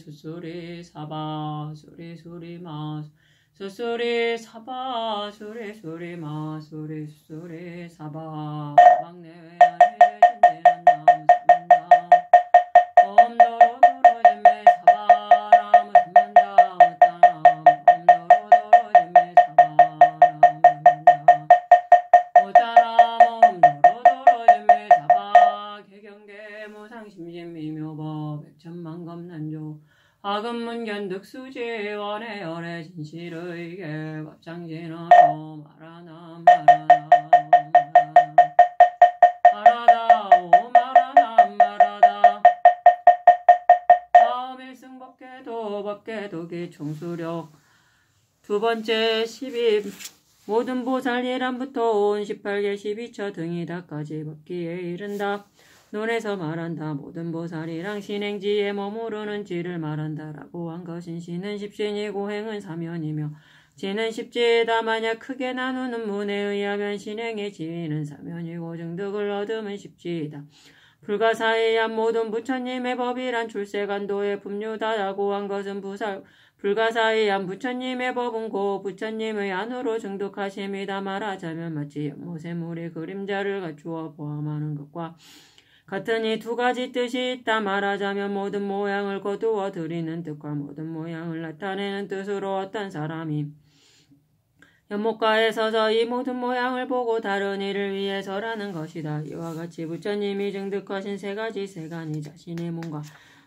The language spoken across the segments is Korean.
수수리 사바 수리 수리 마 수수리 사바 수리 수리 마 수리 수수리 사바 막내외 아래에 진대는 나무 삼만다 엄도로도로 잼매 사바 나무 삼만다 무따남 엄도로도로 잼매 사바 나무 삼만다 무따남 엄도로도로 잼매 사바 개경계 무상심심미묘법 백천만검난조 하금문견득수지 원해 열애 진실의계 법장진어로 말하나 다음 일승법계도 법계도기 총수력 두 번째 10입 모든 보살 예람부터 온 18개 12처 등이다까지 법기에 이른다. 논에서 말한다. 모든 보살이랑 신행지에 머무르는 지를 말한다라고 한 것인 신은 십신이고 행은 사면이며 지는 십지에다 만약 크게 나누는 문에 의하면 신행의 지위는 사면이고 증득을 얻으면 십지이다. 불가사의한 모든 부처님의 법이란 출세간도의 법류다라고 한 것은 불가사의한 부처님의 법은 고 부처님의 안으로 증득하심이다. 말하자면 마치 연못의 그림자를 갖추어 포함하는 것과 같으니 두 가지 뜻이 있다. 말하자면 모든 모양을 거두어 드리는 뜻과 모든 모양을 나타내는 뜻으로 어떤 사람이 연못가에 서서 이 모든 모양을 보고 다른 이를 위해서라는 것이다. 이와 같이 부처님이 증득하신 세 가지 세간이 자신의 몸과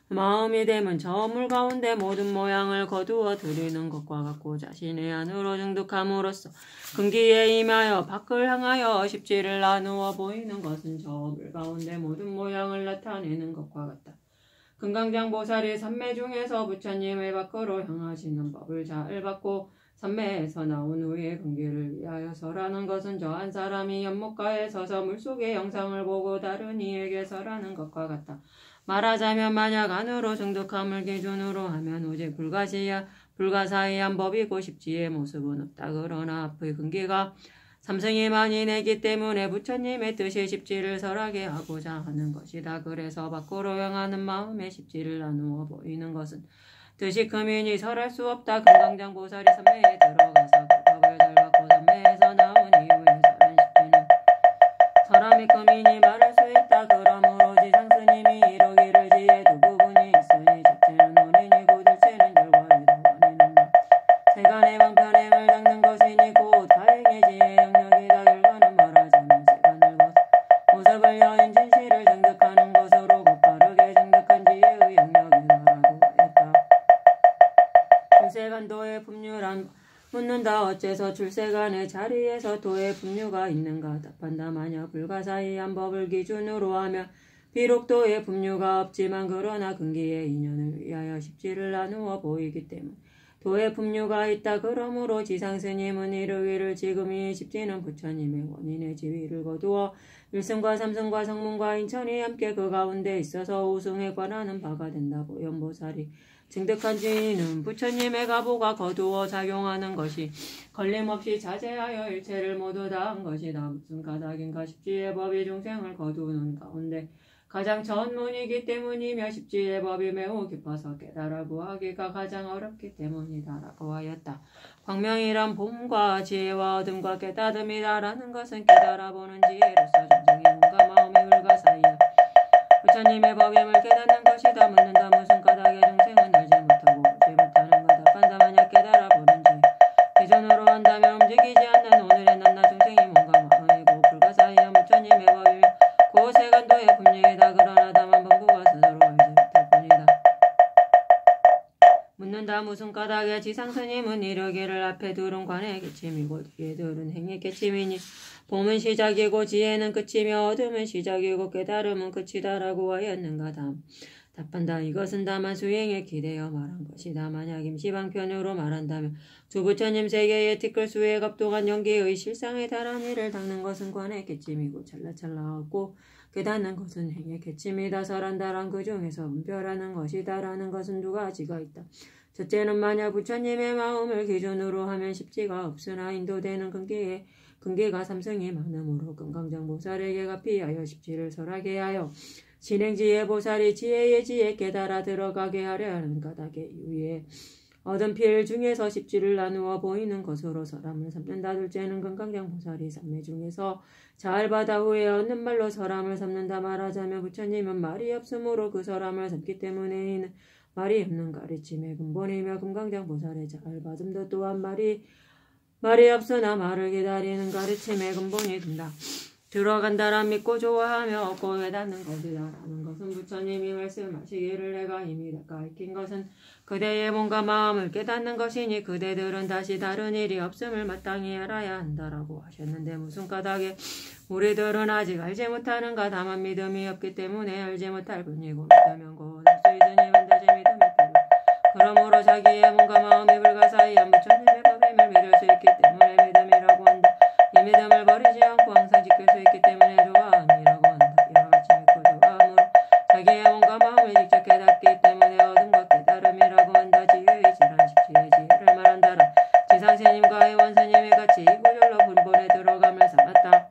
마음이 되면 저 물 가운데 모든 모양을 거두어 드리는 것과 같고 자신의 안으로 증득함으로써 근기에 임하여 밖을 향하여 십지를 나누어 보이는 것은 저 물 가운데 모든 모양을 나타내는 것과 같다. 금강장보살이 삼매 중에서 부처님의 밖으로 향하시는 법을 잘 받고 삼매에서 나온 후에 근기를 위하여서라는 것은 저 한 사람이 연못가에 서서 물속의 영상을 보고 다른 이에게서라는 것과 같다. 말하자면 만약 안으로 증득함을 기준으로 하면 오직 불가사의한 법이고 십지의 모습은 없다. 그러나 앞의 근기가 삼승이 많이 내기 때문에 부처님의 뜻이 십지를 설하게 하고자 하는 것이다. 그래서 밖으로 향하는 마음에 십지를 나누어 보이는 것은 뜻이 크미니 설할 수 없다. 금강장보살이 삼매에 들어가서 그 법을 잘 받고 삼매에서 나온 이후에 설한 십지는 사람이 크미니 말할 수 있다. 그러므로 지상스님이 이러기를 지혜 두 부분이 있으니 첫째는 원인이고 둘째는 결과이다. 원인은 세간의 방편행을 닦는 것이니 곧 가행의 지혜 영역이다. 결과는 말하자면 세간을 모습을 여인 진실을 증득하는 것으로 곧바르게 증득한 지혜의 영역이다라고 했다. 출세간도의 법류란 묻는다. 어째서 출세간의 자리에서 도의 법류가 있는가? 답한다. 만약 불가사의한 법을 기준으로 하면 비록 도의 법류가 없지만 그러나 근기의 인연을 위하여 십지를 나누어 보이기 때문에 도의 법류가 있다. 그러므로 지상스님은 이르기를 지금 이 십지는 부처님의 원인의 지위를 거두어 일승과 삼승과 성문과 인천이 함께 그 가운데 있어서 우승에 관하는 바가 된다고 연보살이 증득한 지위는 부처님의 가보가 거두어 작용하는 것이 걸림없이 자제하여 일체를 모두 다 한 것이다. 무슨 까닭인가? 십지의 법이 중생을 거두는 가운데 가장 전문이기 때문이며 십지의 법이 매우 깊어서 깨달아 구하기가 가장 어렵기 때문이다라고 하였다. 광명이란 봄과 지혜와 어둠과 깨닫음이다라는 것은 깨달아보는 지혜로서 전생의 몸과 마음의 불가사의야 부처님의 법임을 깨닫는 것이다. 묻는다. 무슨 까닭에 중생은 알지 못하고 알지 못하는 가? 답한다. 만약 깨달아보는 지혜 기존으로 한다면 움직이지 않는 오늘의 낱낱 중생이 몸과 마음이고 불가사의한 부처님의 법이며 그 세간도의 법률이다. 그러나 다만 범부가 스스로 알지 못할 뿐이다. 묻는다. 무슨 까닭에 지상스님은 이르기를 앞에 둘은 관의 개침이고 뒤에 둘은 행의 개침이니 봄은 시작이고 지혜는 끝이며 어둠은 시작이고 깨달음은 끝이다라고 하였는가? 답한다. 이것은 다만 수행에 기대어 말한 것이다. 만약 임시방편으로 말한다면 두 부처님 세계의 티끌수에 갑동한 연기의 실상에 달한 이를 닦는 것은 관의 개침이고 찰나찰나하고 깨닫는 것은 행의 개침이다. 설한다란 그 중에서 분별하는 것이다라는 것은 두 가지가 있다. 첫째는 만약 부처님의 마음을 기준으로 하면 십지가 없으나 인도되는 근기가 삼승이 많으므로 금강장보살에게 가피하여 십지를 설하게 하여 진행지혜 보살이 지혜의 지혜 깨달아 들어가게 하려 하는 까닭에 위에 얻은 필 중에서 십지를 나누어 보이는 것으로 사람을 삼는다. 둘째는 금강경 보살이 삼매 중에서 잘 받아 후에 얻는 말로 사람을 삼는다. 말하자면 부처님은 말이 없으므로 그 사람을 삼기 때문에 이는 말이 없는 가르침의 근본이며 금강경 보살의 잘 받음도 또한 말이 없으나 말을 기다리는 가르침의 근본이 된다. 들어간다란 믿고 좋아하며 얻고 깨닫는 것이다 라는 것은 부처님이 말씀하시기를 내가 이미 가르친 것은 그대의 몸과 마음을 깨닫는 것이니 그대들은 다시 다른 일이 없음을 마땅히 알아야 한다라고 하셨는데 무슨 까닭에 우리들은 아직 알지 못하는가. 다만 믿음이 없기 때문에 알지 못할 뿐이고 믿으면 곧 알 수 있으니 반드시 믿음이 필요. 그러므로 자기의 몸과 마음이 불가사의한 부처님의 법임을 믿을 수 있기 때문에 믿음이라고 한다. 이 믿음을 버리지 않고 항상 지킬 수 있기 때문에 좋아함이라고 한다. 이와 같이 믿고 좋아함으로 자기의 몸과 마음을 직접 깨닫기 때문에 얻음과 깨달음이라고 한다. 지혜의 지란 십지의 지혜를 말한다라. 지상스님과 원스님이 같이 이 구절로 근본에 들어감을 삼았다.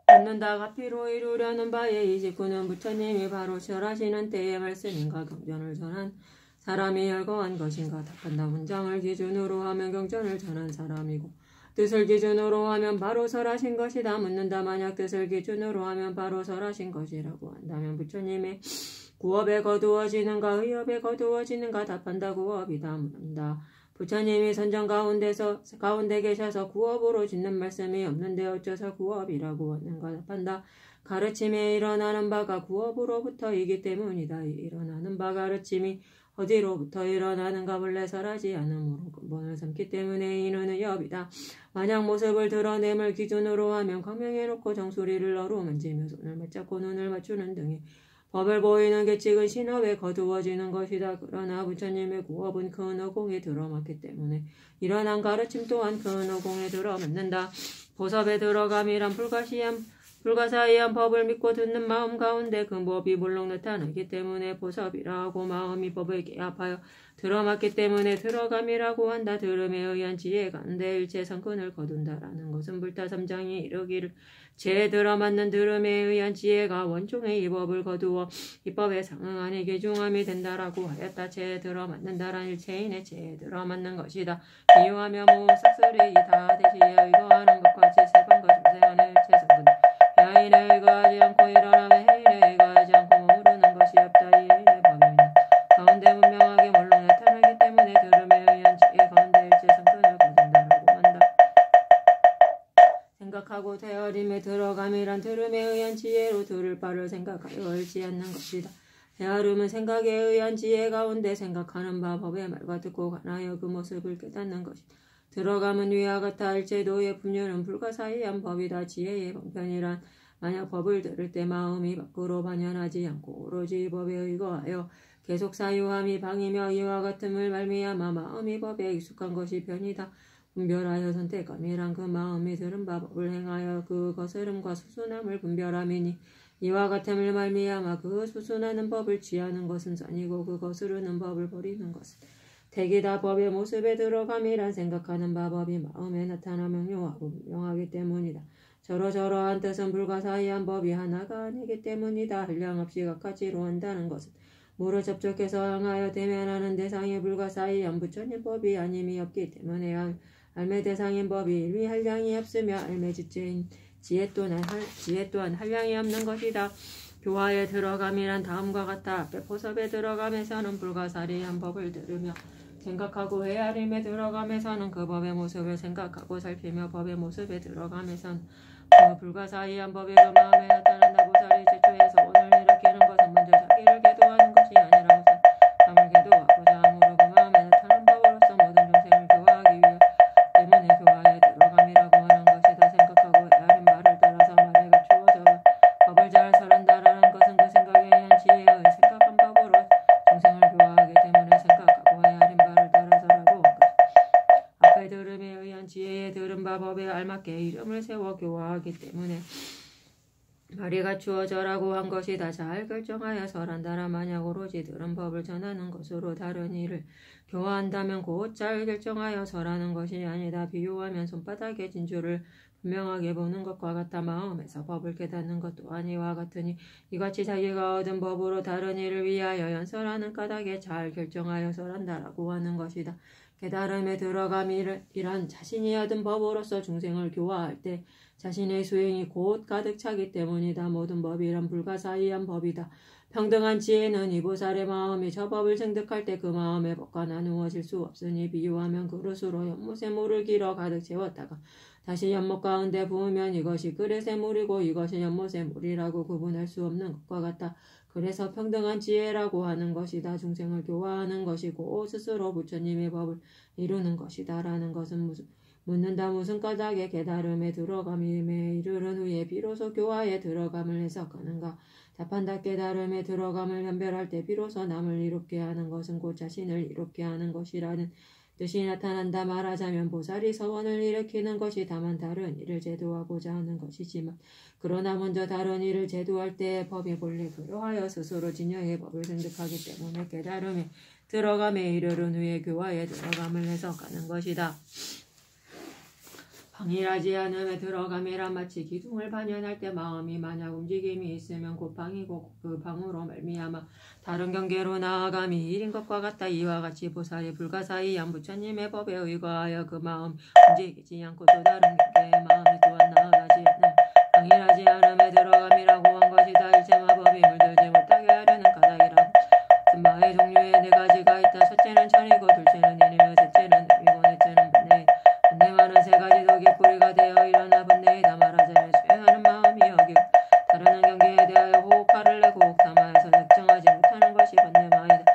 얻는다. 가피로 이루려는 바에 이 직구는 부처님이 바로 절하시는 때의 말씀인가 경전을 전한 사람이 열거한 것인가. 답한다. 문장을 기준으로 하면 경전을 전한 사람이고 뜻을 기준으로 하면 바로 설하신 것이다. 묻는다. 만약 뜻을 기준으로 하면 바로 설하신 것이라고 한다면 부처님의 구업에 거두어지는가 의업에 거두어지는가. 답한다. 구업이다. 묻는다. 부처님이 선정 가운데 계셔서 구업으로 짓는 말씀이 없는데 어째서 구업이라고 하는가. 답한다. 가르침에 일어나는 바가 구업으로부터이기 때문이다. 일어나는 바 가르침이 어디로부터 일어나는가. 본래 설하지 않으므로 근본을 삼기 때문에 이는 의업이다. 만약 모습을 드러냄을 기준으로 하면 광명해놓고 정수리를 어루만지며 손을 맞잡고 눈을 맞추는 등의 법을 보이는 계칙은 신업에 거두어지는 것이다. 그러나 부처님의 구업은 큰 어공에 들어맞기 때문에 일어난 가르침 또한 큰 어공에 들어맞는다. 보섭에 들어감이란 불가사의한 법을 믿고 듣는 마음 가운데 그 법이 물론 나타나기 때문에 보섭이라고 마음이 법에 개합하여 들어맞기 때문에 들어감이라고 한다. 들음에 의한 지혜가 한데 일체 성근을 거둔다라는 것은 불타삼장이 이르기를 제 들어맞는 들음에 의한 지혜가 원종의 이 법을 거두어 이 법에 상응하니 계중함이 된다라고 하였다. 제 들어맞는다란 일체인의 제 들어맞는 것이다. 비유하며 무삭설이 다 대시에 의거하는 것과 지세관과 중생하는 일체 성근 야인에 의거하지 않고 일어나며 해인에 의거하지 않고 머무르는 것이 없다. 이 해인의 법이니 가운데 분명하게 물론 나타나기 때문에 들음에 의한 지혜 가운데 일체 성근을 거둔다라고 한다. 생각하고 헤아림에 들어감이란 들음에 의한 지혜로 들을 바를 생각하여 옳지 않는 것이다. 헤아림은 생각에 의한 지혜 가운데 생각하는 바 법의 말과 듣고 관하여 그 모습을 깨닫는 것이다. 들어감은 위와 같아 일체도의 분류는 불가사의한 법이다. 지혜의 방편이란 만약 법을 들을 때 마음이 밖으로 반연하지 않고 오로지 법에 의거하여 계속 사유함이 방이며 이와 같음을 말미암아 마음이 법에 익숙한 것이 편이다. 분별하여 선택함이란 그 마음이 들은 바 법을 행하여 그 거스름과 수순함을 분별함이니 이와 같음을 말미암아 그 수순하는 법을 취하는 것은 선이고 그 거스르는 법을 버리는 것은 택이다. 법의 모습에 들어감이란 생각하는 바 법이 마음에 나타나 명료하고 분명하기 때문이다. 저러저러한 뜻은 불가사의한 법이 하나가 아니기 때문이다. 한량없이 각가지로 한다는 것은 무로 접촉해서 향하여 대면하는 대상이 불가사의한 부처님 법이 아님이 없기 때문에 알매 대상인 법이 일미 한량이 없으며 알매 주체인 지혜 또한 한량이 없는 것이다. 교화에 들어감이란 다음과 같아 앞에 포섭에 들어감에서는 불가사의한 법을 들으며 생각하고 헤아림에 들어감에서는 그 법의 모습을 생각하고 살피며 법의 모습에 들어감에서는 그 불가사의한 법이 그 마음에 나타난다. 보살이 최초에서 오늘 일으키는 것은 먼저 자기를 계도하는 것이 아니라 우선 남을 계도하고자 함으로 그 마음에 나타난 법으로서 모든 중생을 교화하기 위해 때문에 교화에 들어감이라고 하는 것이다. 생각하고 헤아린 바를 따라서 말에 갖추어져 법을 잘 설한다라는 것은 그 생각에 의한 지혜의 생각한 법으로 중생을 교화하기 때문에 생각하고 헤아린 바를 따라서라고 한 것이다. 앞에 들음에 의한 지혜의 들은 바 법에 알맞게 이름을 세워 교화하기 때문에 말이 갖추어져라고 한 것이다. 잘 결정하여 설한다라. 만약 오로지 들은 법을 전하는 것으로 다른 일을 교화한다면 곧 잘 결정하여 설하는 것이 아니다. 비유하면 손바닥에 진주를 분명하게 보는 것과 같아 마음에서 법을 깨닫는 것 또한 이와 같으니 이같이 자기가 얻은 법으로 다른 일을 위하여 연설하는 까닭에 잘 결정하여 설한다라고 하는 것이다. 깨달음에 들어감이란 자신이 얻은 법으로서 중생을 교화할 때 자신의 수행이 곧 가득 차기 때문이다. 모든 법이란 불가사의한 법이다. 평등한 지혜는 이 보살의 마음이 저 법을 증득할 때 그 마음의 법과 나누어질 수 없으니 비유하면 그릇으로 연못에 물을 길어 가득 채웠다가 다시 연못 가운데 부으면 이것이 그릇의 물이고 이것이 연못의 물이라고 구분할 수 없는 것과 같다. 그래서 평등한 지혜라고 하는 것이다. 중생을 교화하는 것이고 스스로 부처님의 법을 이루는 것이다. 라는 것은 묻는다. 무슨 까닭에 깨달음에 들어감에 이르른 후에 비로소 교화에 들어감을 해석하는가. 답한다. 깨달음에 들어감을 변별할 때 비로소 남을 이롭게 하는 것은 곧 자신을 이롭게 하는 것이라는 뜻이 나타난다. 말하자면 보살이 서원을 일으키는 것이 다만 다른 일을 제도하고자 하는 것이지만 그러나 먼저 다른 일을 제도할 때 법이 본래 그러하여 스스로 진여의 법을 증득하기 때문에 깨달음에 들어감에 이르른 후에 교화에 들어감을 해석하는 것이다. 방일하지 않음에 들어감이란 마치 기둥을 반연할 때 마음이 만약 움직임이 있으면 곧 방이고 그 방으로 말미암아 다른 경계로 나아감이 일인 것과 같다. 이와 같이 보살이 불가사의한 부처님의 법에 의거하여 그 마음 움직이지 않고 또 다른 경계에 마음이 또한 나아가지 않는 방일하지 않음에 들어감이라고 한 것이다. 일체마법이 물들지 못하게 하려는 까닭이라고. 마의 종류에 네 가지가 있다. 첫째는 천이고 둘째는 인이며 셋째는 음이고 넷째는 분내이다. 분내만은 세 가지 독이 뿌리가 되어 일어나 분내이다. 말하자면 수행하는 마음이 여기고 다루는 경계에 대하여 호흡화를 내고 호흡담아에서 역정하지 못하는 것이 분내마이다.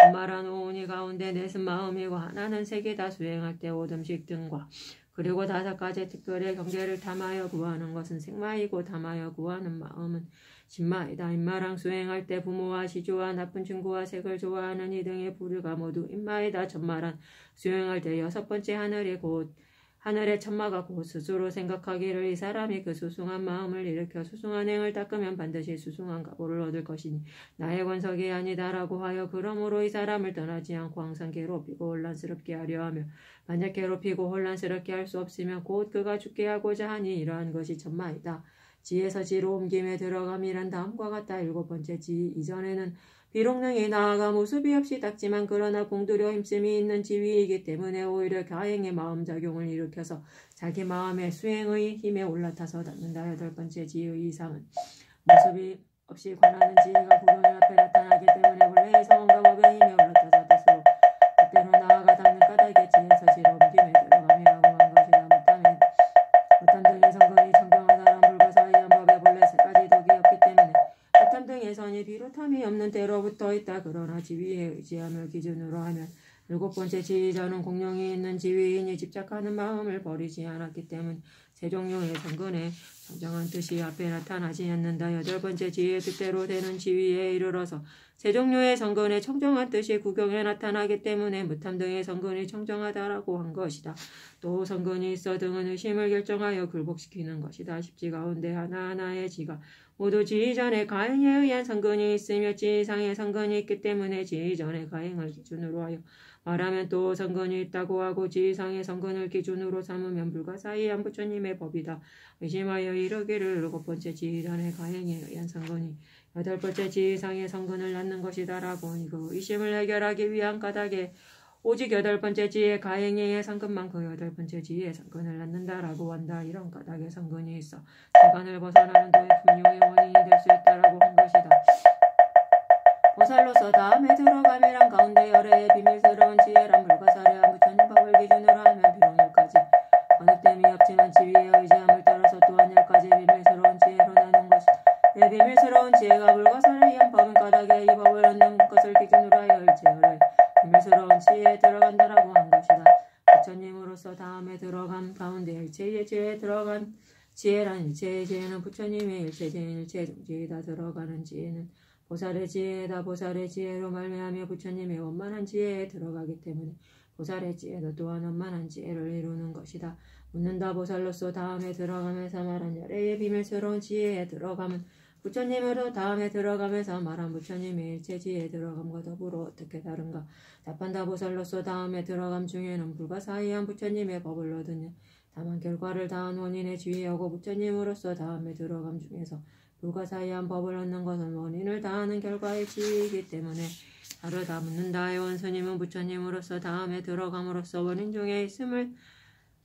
분말한 오은이 가운데 넷은 마음이고 하나는 색이다. 수행할 때 오듬식 등과 그리고 5가지 특별의 경계를 탐하여 구하는 것은 색마이고 탐하여 구하는 마음은 신마이다. 인마랑 수행할 때 부모와 시주와 나쁜 친구와 색을 좋아하는 이 등의 부류가 모두 인마이다. 천마란 수행할 때 6번째 하늘이 곧 하늘의 천마가 곧 스스로 생각하기를 이 사람이 그 수승한 마음을 일으켜 수승한 행을 닦으면 반드시 수승한 가보를 얻을 것이니 나의 권석이 아니다라고 하여 그러므로 이 사람을 떠나지 않고 항상 괴롭히고 혼란스럽게 하려 하며 만약 괴롭히고 혼란스럽게 할 수 없으면 곧 그가 죽게 하고자 하니 이러한 것이 천마이다. 지에서 지로 옮김에 들어감이란 다음과 같다. 7번째 지 이전에는 비록 능히 나아가 모습이 없이 닦지만 그러나 공들여 힘씀이 있는 지위이기 때문에 오히려 가행의 마음작용을 일으켜서 자기 마음의 수행의 힘에 올라타서 닦는다. 8번째 지의 이상은 모습이 없이 관하는 지위가 구경의 앞에 나타나기 때문에 원래의 성원과 법의 힘에 올라타서 뜻으로 그때로 나아가 닦는 까닭에 지에서 지로 옮김에 들어감이라고 한 것이다. 못한 등의 성근이 청정하다란 불가사의한 법에 본래 3가지 덕이 없기 때문에 못한 등의 선이 비롯함이 없는 때로부터 있다. 그러나 지위에 의지하며 기준으로 하면 7번째 지위자는 공룡이 있는 지위인이 집착하는 마음을 버리지 않았기 때문 세 종류의 성근의 청정한 뜻이 앞에 나타나지 않는다. 8번째 지위의 뜻대로 되는 지위에 이르러서 세 종류의 성근의 청정한 뜻이 구경에 나타나기 때문에 무탐 등의 성근이 청정하다라고 한 것이다. 또 성근이 있어 등은 의심을 결정하여 굴복시키는 것이다. 십지 가운데 하나하나의 지가 모두 지위 전에 가행에 의한 성근이 있으며 지위 이상의 성근이 있기 때문에 지위 전의 가행을 기준으로 하여 말하면 또 성근이 있다고 하고 지위 이상의 성근을 기준으로 삼으면 불가사의한 부처님의 법이다. 의심하여 이르기를 7번째 지위 전의 가행에 의한 성근이 8번째 지위 이상의 성근을 낳는 것이다라고 하니 그 의심을 해결하기 위한 까닭에 오직 8번째 지혜의 가행에 의해 성근만 그 8번째 지혜의 성근을 낳는다라고 한다. 이런 까닭에 성근이 있어 세간을 벗어나는 도의 분유의 원인이 될 수 있다라고 한 것이다. 보살로서 다음에 들어감이란 가운데 열애의 비밀스러운 지혜란 불가사의한 부처님 법을 기준으로 하면 비록 10가지 어느 땜이 없지만 지위에 의지함을 따라서 또한 10가지 비밀스러운 지혜로 나눈 것이다. 내 비밀스러운 지혜가 불가사의한 법인 까닭에 이 법을 얻는 것을 기준으로 하여 일체열의 비밀스러운 지혜에 들어간다라고 한 것이다. 부처님으로서 다음에 들어간 가운데 일체의 지혜에 들어간 지혜란 일체의 지혜는 부처님의 일체제인 일체종지에다 들어가는 지혜는 보살의 지혜에다 보살의 지혜로 말미암아 부처님의 원만한 지혜에 들어가기 때문에 보살의 지혜도 또한 원만한 지혜를 이루는 것이다. 묻는다. 보살로서 다음에 들어가면서 말한 열애의 비밀스러운 지혜에 들어가면 부처님으로 다음에 들어가면서 말한 부처님의 일체지혜에 들어감과 더불어 어떻게 다른가. 답한다. 보살로서 다음에 들어감 중에는 불가사의한 부처님의 법을 얻으냐 다만 결과를 다한 원인에 지휘하고 부처님으로서 다음에 들어감 중에서 불가사의한 법을 얻는 것은 원인을 다하는 결과의 지위이기 때문에 다르다. 묻는다. 애원스님은 부처님으로서 다음에 들어감으로써 원인 중에 있음을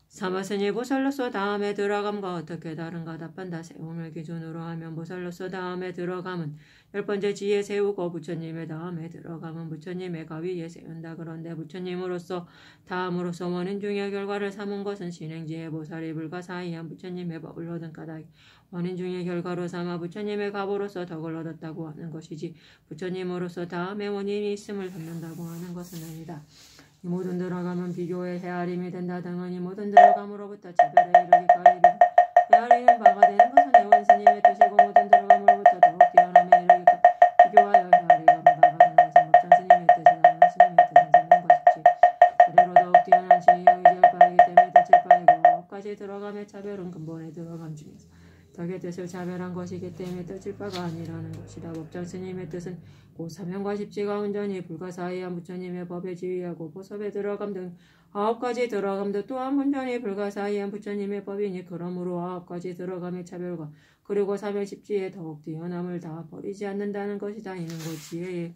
삼았으니 보살로서 다음에 들어감과 어떻게 다른가 답한다. 세움을 기준으로 하면 보살로서 다음에 들어감은 10번째 지에 세우고 부처님의 다음에 들어감은 부처님의 가위에 세운다. 그런데 부처님으로서 다음으로서 원인 중의 결과를 삼은 것은 신행지의 보살이 불가사의한 부처님의 법을 얻은 까닭 원인 중의 결과로 삼아 부처님의 갑으로서 덕을 얻었다고 하는 것이지 부처님으로서 다음에 원인이 있음을 삼는다고 하는 것은 아니다. 이 모든 들어감은 비교의 헤아림이 된다 등은 이 모든 들어감으로부터 차별에 이르기까지 헤아리는 바가 되는 것은 애원스님의 뜻이고 모든 들어감으로부터 더욱 뛰어남에 이르기까지 비교하여 헤아리는 바가 되는 것은 법장스님의 뜻이다. 애원스님의 뜻은 삼는 것이지 그대로 더욱 뛰어난 지혜에 의지할 바이기 때문에 뜻일 바이고 아홉가지 들어감의 차별은 근본의 들어감 중에서 덕의 뜻을 차별한 것이기 때문에 뜻일 바가 아니라는 것이다. 법장스님의 뜻은 곧 사명과 십지가 온전히 불가사의한 부처님의 법에 지휘하고 보섭에 들어감 등 9가지 들어감도 또한 온전히 불가사의한 부처님의 법이니 그러므로 9가지 들어감의 차별과 그리고 사명십지에 더욱 뛰어남을 다 버리지 않는다는 것이다. 이는 곧 지혜의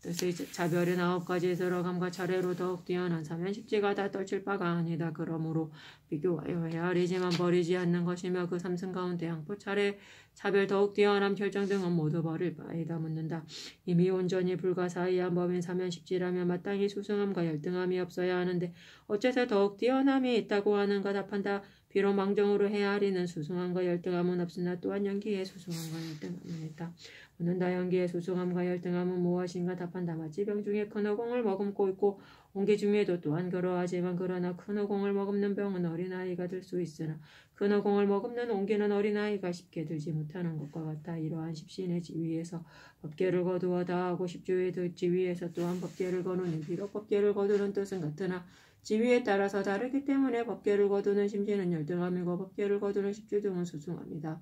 뜻의 차별은 9가지 들어감과 차례로 더욱 뛰어난 사면십지가 다 떨칠 바가 아니다. 그러므로 비교하여 헤아리지만 버리지 않는 것이며 그 삼승 가운데 양포 차례 차별 더욱 뛰어남 결정 등은 모두 버릴 바이다. 묻는다. 이미 온전히 불가사의한 법인 사면십지라면 마땅히 수승함과 열등함이 없어야 하는데 어째서 더욱 뛰어남이 있다고 하는가 답한다. 비록 망정으로 헤아리는 수승함과 열등함은 없으나 또한 연기의 수승함과 열등함은 있다. 묻는다. 연기의 수승함과 열등함은 무엇인가 답한다. 마치 병 중에 큰 어공을 머금고 있고 온기 중에도 또한 그러하지만 그러나 큰 어공을 머금는 병은 어린아이가 들 수 있으나 큰 어공을 머금는 온기는 어린아이가 쉽게 들지 못하는 것과 같아. 이러한 십신의 지위에서 법계를 거두어 다하고 십주의 지위에서 또한 법계를 거두니 비록 법계를 거두는 뜻은 같으나 지위에 따라서 다르기 때문에 법계를 거두는 심신은 열등함이고 법계를 거두는 십주 등은 수승함이다.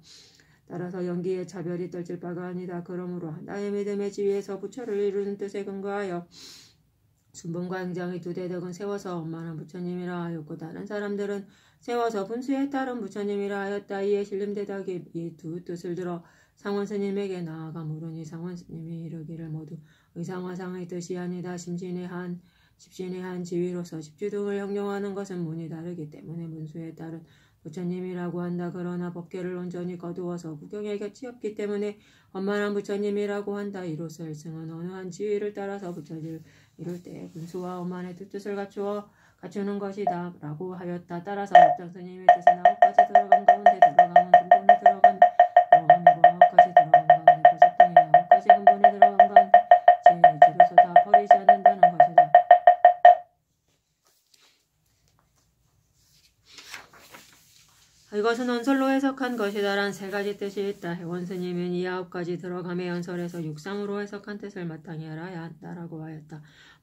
따라서 연기의 차별이 떨칠 바가 아니다. 그러므로 하나의 믿음의 지위에서 부처를 이루는 뜻에 근거하여 순분과 행장의 두 대덕은 세워서 원만한 부처님이라 하였고 다른 사람들은 세워서 분수에 따른 부처님이라 하였다. 이에 신림대덕이 이 두 뜻을 들어 상원스님에게 나아가 물으니 상원스님이 이르기를 모두 의상화상의 뜻이 아니다. 십신의 한 지위로서 십주등을 형용하는 것은 문이 다르기 때문에 문수에 따른 부처님이라고 한다. 그러나 법계를 온전히 거두어서 구경의 곁이 없기 때문에 원만한 부처님이라고 한다. 이로써 일승은 어느 한 지위를 따라서 부처를 이룰 때 분수와 원만의 두 뜻을 갖추는 것이다 라고 하였다. 따라서 법장스님의 뜻은 9가지 들어감 가운데 들어감은 근본에 들어감이고 9가지 들어감 가운데 보석 등이 9가지 근본에 들어감 가운데 지혜의 지로서 다 버리지 않는다는 것이다. 이것은 언설로 해석한 것이다란 3가지 뜻이 있다. 해원스님은 이 9가지 들어감의 언설에서 육상으로 해석한 뜻을 마땅히 알아야 한다라고 하였다.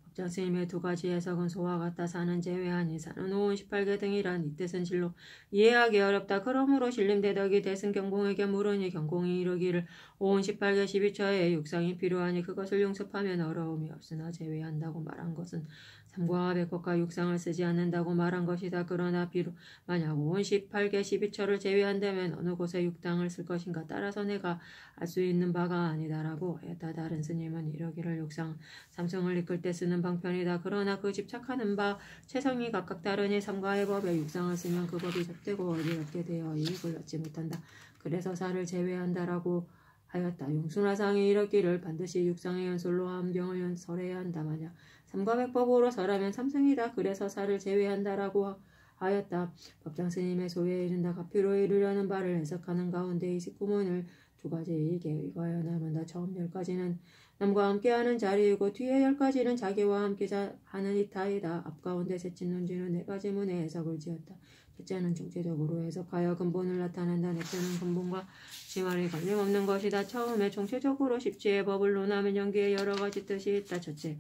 법장스님의 2가지 해석은 소와 같다. 사는 제외하니 사는 오온 18개 등이란 이 뜻은 실로 이해하기 어렵다. 그러므로 신림대덕이 대승경공에게 물으니 경공이 이르기를 오온 18개 12처에 육상이 필요하니 그것을 용습하면 어려움이 없으나 제외한다고 말한 것은 삼과 백법과 육상을 쓰지 않는다고 말한 것이다. 그러나 비록 만약 오온 18개 12처를 제외한다면 어느 곳에 육당을 쓸 것인가 따라서 내가 알 수 있는 바가 아니다라고 하였다. 다른 스님은 이러기를 육상 삼승을 이끌 때 쓰는 방편이다. 그러나 그 집착하는 바 체성이 각각 다르니 삼가의 법에 육상을 쓰면 그 법이 접되고 어지럽게 되어 이익을 얻지 못한다. 그래서 사를 제외한다라고 하였다. 용순화상이 이르기를 반드시 육상의 연솔로 함경을 연설해야 한다. 만약 삼가백법으로 설하면 삼승이다. 그래서 사를 제외한다라고 하였다. 법장스님의 소위에 이른다. 가피로 이르려는 바를 해석하는 가운데 29문을 2가지 일기에 의거하여 나눈다. 처음 10가지는 남과 함께하는 자리이고 뒤에 10가지는 자기와 함께 하는 이타이다. 앞가운데 셋째 논지는 4가지 문의 해석을 지었다. 첫째는 총체적으로 해석하여 근본을 나타낸다. 넷째는 근본과 지말이 관련없는 것이다. 처음에 총체적으로 십지의 법을 논하면 연기에 여러 가지 뜻이 있다. 첫째,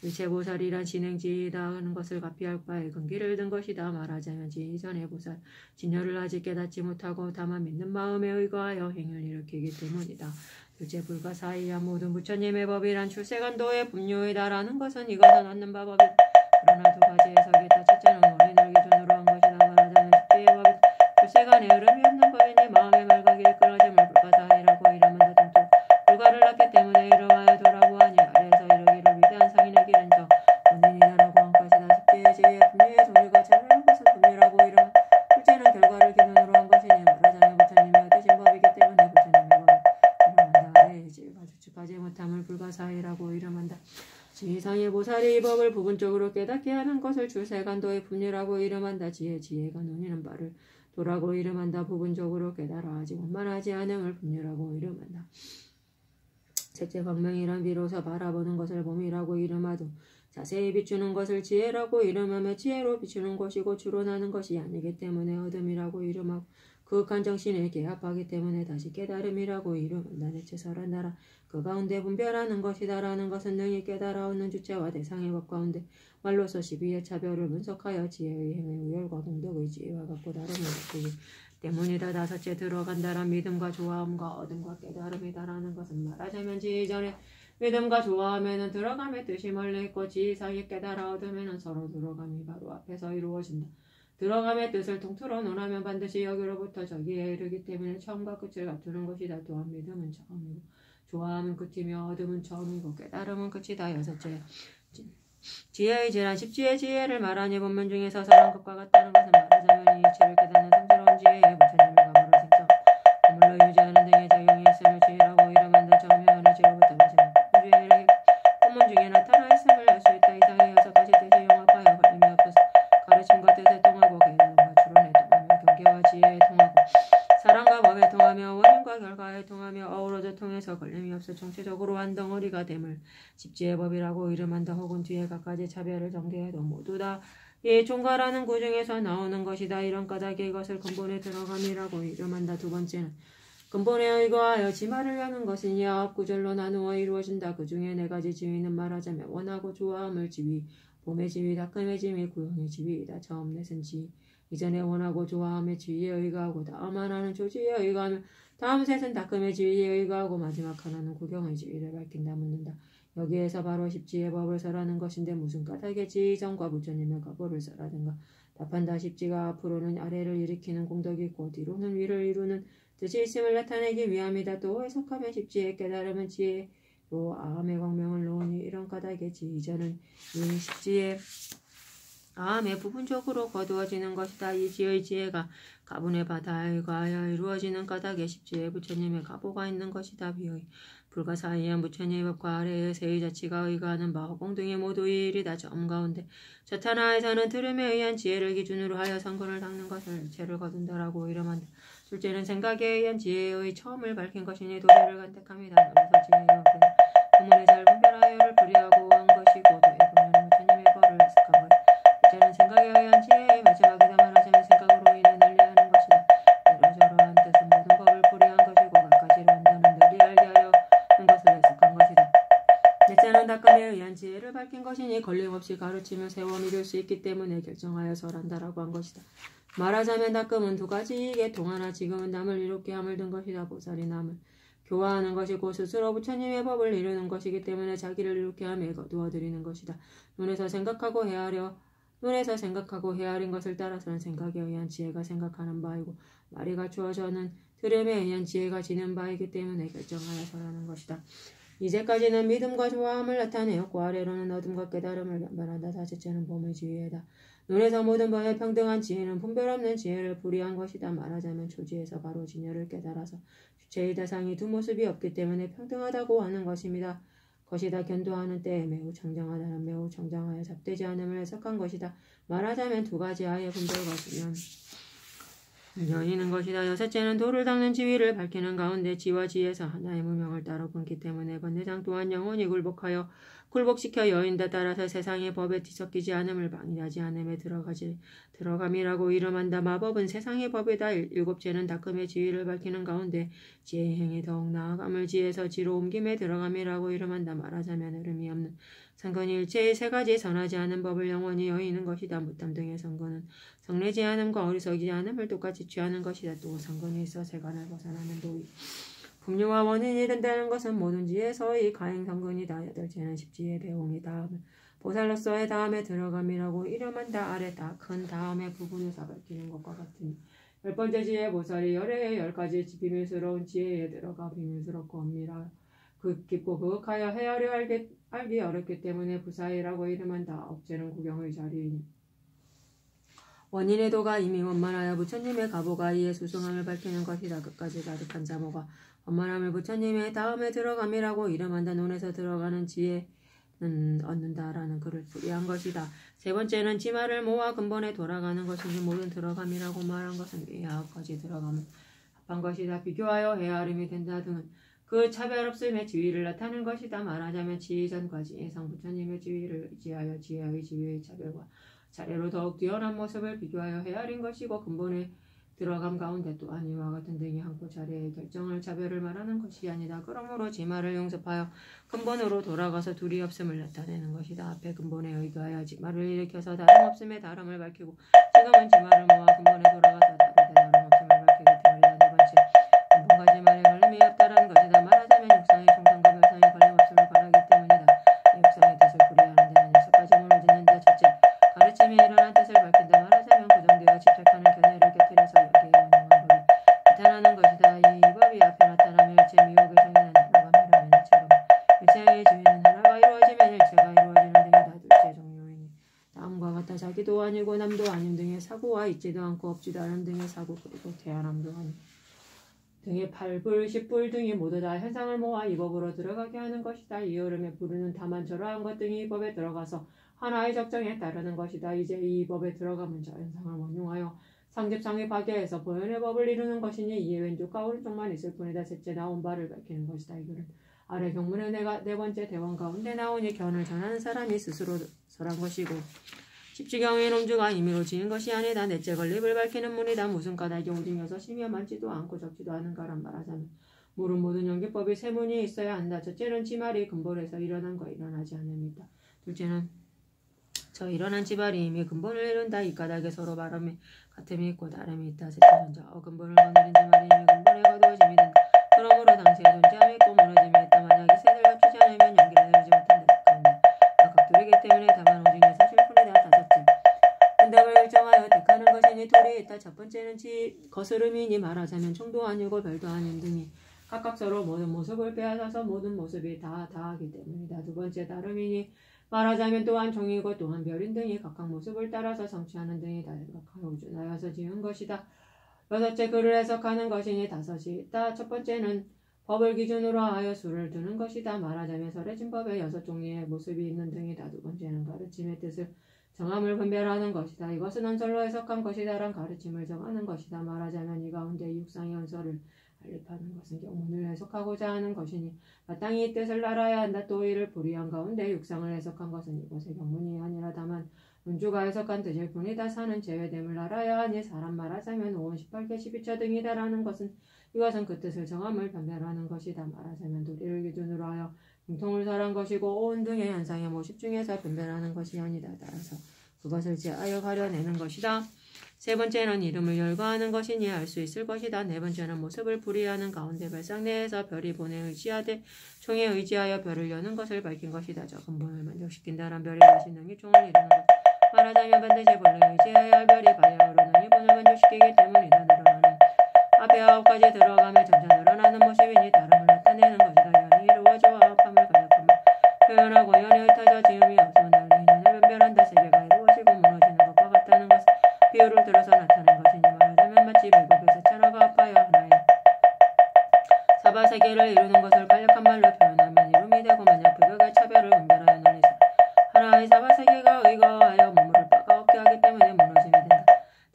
일체보살이란 진행지이다 하는 것을 가피할 바에 근기를 든 것이다. 말하자면 이전의 보살, 진여를 아직 깨닫지 못하고 다만 믿는 마음에 의거하여 행을 일으키기 때문이다. 둘째, 불가사의한 모든 부처님의 법이란 출세간도의 법료이다라는 것은 이것은 얻는 바 법이다. 그러나 2가지 해석이 있다. 첫째는 원인을 기준으로 한 것이다. 말하자면 십지의 법 시간에 흐름이 없는 법이니 마음의 말각이 끌어짐을 불가사의라고 이름한다. 등도 불가를 낳기 때문에 이름하여 도라고 하니 아래에서 이르기를 위대한 상인의 길은 저 원인이다라고 한 것이다. 십지의 지혜의 분류의 소리가 잘하는 것은 분류라고 이름한 둘째는 결과를 기준으로 한 것이니 말하자면 부처님이 얻으신 법이기 때문에 부처님의 법을 이름한다. 아래의 지혜가 주축하지 못함을 불가사의라고 이름한다. 지상의 보살이 이 법을 부분적으로 깨닫게 하는 것을 출세간도의 분류라고 이름한다. 지혜가 논의는 바를 도라고 이름한다. 부분적으로 깨달아 아직 원만하지 않음을 분류라고 이름한다. 셋째 광명이란 비로소 바라보는 것을 봄이라고 이름하도 자세히 비추는 것을 지혜라고 이름하며 지혜로 비추는 것이고 주로 나는 것이 아니기 때문에 어둠이라고 이름하고 그윽한 정신에 개합하기 때문에 다시 깨달음이라고 이름한다. 넷째 설한나라 그 가운데 분별하는 것이다라는 것은 능히 깨달아 얻는 주체와 대상의 법 가운데 말로서 12의 차별을 분석하여 지혜의 행의 우열과 공덕의 지혜와 같고 다름을 느끼기 때문이다. 다섯째 들어간다란 믿음과 좋아함과 얻음과 깨달음이다라는 것은 말하자면 지혜 전에 믿음과 좋아함에는 들어감의 뜻이 멀리 있고 지혜 사이에 깨달아 얻음에는 서로 들어감이 바로 앞에서 이루어진다. 들어감의 뜻을 통틀어 논하면 반드시 여기로부터 저기에 이르기 때문에 처음과 끝을 갖추는 것이다. 또한 믿음은 처음이고 좋아함은 끝이며 얻음은 처음이고 깨달음은 끝이다. 여섯째 지혜의 지란 십지의 지혜를 말하니 본문 중에서 선한 것과 같다는 것은 말하자면 이 이치를 깨닫는 성스러운 지혜에 부처님의 가보를 생성 보물로 유지하는 등의 작용이 있으며 지혜라고 이름한다. 처음에 어느 지로부터 마지막 본문 중에 나타나 있음을 알 수 있다. 이상의 여섯 가지 뜻이 용합하여 걸림이 없어서 가르침과 뜻에 통하고 계획과 추론에 통하며 경계와 지혜에 통하고 사랑과 법에 통하며 원인과 결과에 통하며 어우러져 통해서 걸림이 없어 총체적으로 한 덩어리가 됨을 십지의 법이라고 이름한다. 혹은 뒤에 각가지 차별을 전개해도 모두 다 이 총괄하는 구중에서 나오는 것이다. 이런 까닭에 이것을 근본에 들어감이라고 이름한다. 두 번째는 근본에 의거하여 지말을 하는 것이니 아홉구절로 나누어 이루어진다. 그 중에 네 가지 지위는 말하자면 원하고 좋아함을 지위, 봄의 지위, 닦음의 지위, 구용의 지위이다. 처음 넷은 지위 이전에 원하고 좋아함의 지위에 의거하고 다음 하나는 조지에 의거하며 다음 셋은 닦음의 지위에 의거하고 마지막 하나는 구경의 지위를 밝힌다. 묻는다. 여기에서 바로 십지의 법을 설하는 것인데 무슨 까닭에 지의정과 부처님의 가보를 설하든가. 답한다. 십지가 앞으로는 아래를 일으키는 공덕이 있고 뒤로는 위를 이루는 뜻이 있음을 나타내기 위함이다. 또 해석하면 십지의 깨달음은 지혜로 아함의 광명을 놓으니 이런 까닭에 지의전은 이 십지의 아함에 부분적으로 거두어지는 것이다. 이 지의 지혜가 가분의 바다에 의거하여 이루어지는 까닭에 십지의 부처님의 가보가 있는 것이다. 비의 불가사의한 부처님의 법과 아래의 세의 자치가 의거하는 바 허공 등의 모두 이 일이다. 점 가운데 저타나에서는 들음에 의한 지혜를 기준으로 하여 선근을 닦는 것을 죄를 거둔다라고 이름한다. 둘째는 생각에 의한 지혜의 처음을 밝힌 것이니 도리를 간택함이다. 그래서 지혜가 부문에 잘 분별하여를 불이하고 한 것이고 도에 보면 부처님의 법을 해석한 것. 둘째는 생각에 의한 지혜의 마지막이다. 말하자면 생각으로 인해 널리하는 것이다. 이러저러한 뜻은 모든 법을 불이한 것이고 각가지로 한다는 널리 알게 하려 한 것을 해석한 것이다. 넷째는 닦음에 의한 지혜를 밝힌 것이니 걸림없이 가르치며 세워 믿을 수 있기 때문에 결정하여 설한다라고 한 것이다. 말하자면 닦음은 두 가지이게 동하나 지금은 남을 이롭게 함을 든 것이다. 보살이 남을 교화하는 것이고 스스로 부처님의 법을 이루는 것이기 때문에 자기를 이롭게 함에 거두어들이는 것이다. 눈에서 생각하고 헤아린 것을 따라서는 생각에 의한 지혜가 생각하는 바이고 말이 갖추어져는 들음에 의한 지혜가 지는 바이기 때문에 결정하여 설하는 것이다. 이제까지는 믿음과 좋아함을 나타내었고 아래로는 얻음과 깨달음을 말한다. 다섯째는 봄의 지혜다. 눈에서 모든 법에 평등한 지혜는 분별 없는 지혜를 불이한 것이다. 말하자면 초지에서 바로 진여를 깨달아서 주체의 대상이 두 모습이 없기 때문에 평등하다고 하는 것입니다. 견도하는 때에 매우 청정하다는 매우 청정하여 잡되지 않음을 해석한 것이다. 말하자면 두 가지 아의 분별과 수면 여니는 것이다. 여섯째는 도를 닦는 지위를 밝히는 가운데 지와 지에서 하나의 무명을 따로 끊기 때문에 번뇌장 또한 영원히 굴복시켜 여인다. 따라서 세상의 법에 뒤섞이지 않음을 방해하지 않음에 들어감이라고 이름한다. 마법은 세상의 법이다. 일곱째는 닦음의 지위를 밝히는 가운데 지혜의 행에 더욱 나아감을 지에서 지로 옮김에 들어감이라고 이름한다. 말하자면 흐름이 없는 선근이 일체의 세 가지 선하지 않은 법을 영원히 여의는 것이다. 무탐 등의 선근은 성내지 않음과 어리석이지 않음을 똑같이 취하는 것이다. 또 선근이 있어 세간을 벗어나는 도의 법류와 원인이 된다는 것은 모든 지에서의 가행선근이다. 여덟째는 십지의 배움이 보살로서의 다음에 들어감이라고 이름한다. 아래 다 큰 다음에 부분에서 밝히는 것과 같으니 열번째 지혜 보살이 열애의 10가지 비밀스러운 지혜에 들어가 비밀스럽고 엄밀하여 깊고 그윽하여 헤아려 알기 어렵기 때문에 부사이라고 이름한다. 업체는 구경의 자리이니 원인의 도가 이미 원만하여 부처님의 가보가 이에 수승함을 밝히는 것이다. 끝까지 가득한 자모가 원만함을 부처님의 다음에 들어감이라고 이름한다. 논에서 들어가는 지혜는 얻는다라는 글을 풀이한 것이다. 세 번째는 지말을 모아 근본에 돌아가는 것이니 모든 들어감이라고 말한 것은 위하까지 들어감을 합한 것이다. 비교하여 헤아림이 된다 등은 그 차별 없음의 지위를 나타내는 것이다. 말하자면 지휘전과 지혜상 부처님의 지위를 의지하여 지혜의 지위의 차별과 차례로 더욱 뛰어난 모습을 비교하여 헤아린 것이고 근본에 들어감 가운데 또한 이와 같은 등이 한코 차례의 결정을 차별을 말하는 것이 아니다. 그러므로 지말을 용습하여 근본으로 돌아가서 둘이 없음을 나타내는 것이다. 앞에 근본에 의거하여 지말을 일으켜서 다름없음의 다름을 밝히고 지금은 지말을 모아 근본에 돌아가서 다름없음을 밝히기 때문이다. 네 번째, 근본과 지말에 걸림이 없다라는 것이다. 말하자면 육상의 총상과 별상의 걸림없음을 바라기 때문이다. 이 육상의 뜻을 풀이하는 데는 6가지 문을 짓는다. 첫째, 가르침이 일어난 뜻을 밝힌다. 말하자면 고정되어 집착하는 견해를 곁들여서 여기에 원용한 법이 나타나는 것이다. 이 법이 앞에 나타나며 일체 미혹의 정의는 하나가 이루어지는 일체로 일체의 지위는 하나가 이루어지면 일체가 이루어지는 등이 다 둘째 종류이니 다음과 같다. 자기도 아니고 남도 아님 등의 사고와 있지도 않고 없지도 않은 등의 사고 그리고 태어남도 아님 등의 8불, 10불 등이 모두 다 현상을 모아 이 법으로 들어가게 하는 것이다. 이 흐름에 부르는 다만 저러한 것 등이 이 법에 들어가서 하나의 적정에 따르는 것이다. 이제 이 법에 들어가면 저 현상을 원용하여 상집상의 파괴해서 보현의 법을 이루는 것이니 이에 왼쪽과 오른쪽만 있을 뿐이다. 셋째, 나온 바를 밝히는 것이다. 이거는 아래 경문의 네 번째 대원 가운데 나오니 견을 전하는 사람이 스스로 설한 것이고 십지경의 놈주가 임의로 지은 것이 아니다. 넷째, 건립을 밝히는 문이다. 무슨 까닭이 오직 6이며 많지도 않고 적지도 않은가란 말하자면 물은 모든 연기법이 세 문이 있어야 한다. 첫째는 지말이 근본에서 일어난 거 일어나지 않음이다. 둘째는 저 일어난 지말이 이미 근본을 이룬다. 이 까닭에 서로 발음이 같음이 있고 다름이 있다. 셋째는 저 근본을 거느린 지말이 이미 근본에 거두어짐이 된다. 그러므로 당시에 존재함이 있고 무너짐이 있다. 만약 이 셋을 갖추지 않으면 연기를 내리지 못한다. 각둘이기 때문에 다만 오직 사실뿐이다. 다섯째, 근담을 결정하여 택하는 것이니 둘이 있다. 첫 번째는 거스름이니 말하자면 총도 아니고 별도 아닌 등이 각각 서로 모든 모습을 빼앗아서 모든 모습이 다 다하기 때문이다. 두 번째, 다름이니 말하자면 또한 종이고 또한 별인 등이 각각 모습을 따라서 성취하는 등이 다 생각하여 우준하여서 지은 것이다. 여섯째, 글을 해석하는 것이니 다섯이 있다. 첫 번째는 법을 기준으로 하여 수를 두는 것이다. 말하자면 설해진 법에 6종류의 모습이 있는 등이다. 두 번째는 가르침의 뜻을 정함을 분별하는 것이다. 이것은 언설로 해석한 것이다란 가르침을 정하는 것이다. 말하자면 이 가운데 육상의 언설을 알립하는 것은 경문을 해석하고자 하는 것이니 마땅히 이 뜻을 알아야 한다. 또 이를 불이한 가운데 육상을 해석한 것은 이것의 경문이 아니라 다만 논주가 해석한 뜻일 뿐이다. 사는 제외됨을 알아야 하니 사람 말하자면 5원 18개 12처 등이다라는 것은 이것은 그 뜻을 정함을 변별하는 것이다. 말하자면 도리를 기준으로 하여 공통을 설한 것이고 오은 등의 현상의 모습 중에서 변별하는 것이 아니다. 따라서 그것을 제하여 가려내는 것이다. 세 번째는 이름을 열거하는 것이니 알 수 있을 것이다. 네 번째는 모습을 불이하는 가운데 발상 내에서 별이 본에 의지하되 총에 의지하여 별을 여는 것을 밝힌 것이다. 저 근본을 만족시킨다란 별이 다시 능히 총을 이루는 것. 말하자면 반드시 본에 의지하여 할 별이 바야흐로 능히 본을 만족시키기 때문이다. 늘어나는 앞에 9가지 들어가며 점차 늘어나는 모습이니 다름을 나타내는 것이다. 연이 이루어져와 합함을 가역함을 표현하고 연이 흩어져 지음이 없으면 널리 인연을 변별한다. 세계가 이루어지고 무너지는 것과 같다는 것은 비유를 들어서 나타낸 것이니 말하자면 마치 불법에서 천하가 합하여 하나의 사바세계를 이루는 것을 간략한 말로 표현하면 이름이 되고 만약 비극의 차별을 분별하여 논리상 하나의 사바세계가 의거하여 머무를 바가 없게 하기 때문에 무너짐이 된다.